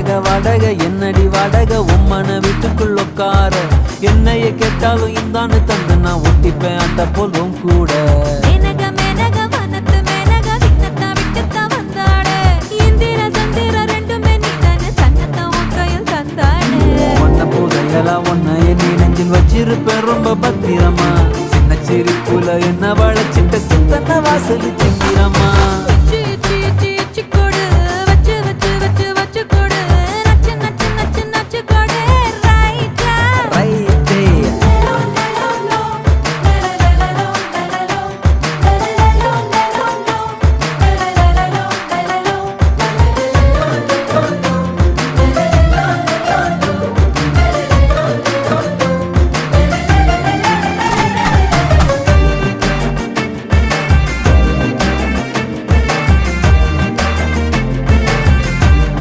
வாடகை என்னடி வாடகை உம்மன வீட்டுக்குள் உட்கார என்னைய கேட்டாலும் இந்தான்னு தந்து நான் ஒட்டிப்பேன் அந்த போலும் கூட உன்னைய நீ நெஞ்சில் வச்சிருப்பேன் ரொம்ப பத்திரமா சின்ன சிரிப்புல என்ன வளைச்சிட்ட சித்தன வாசல் சிங்கிறமா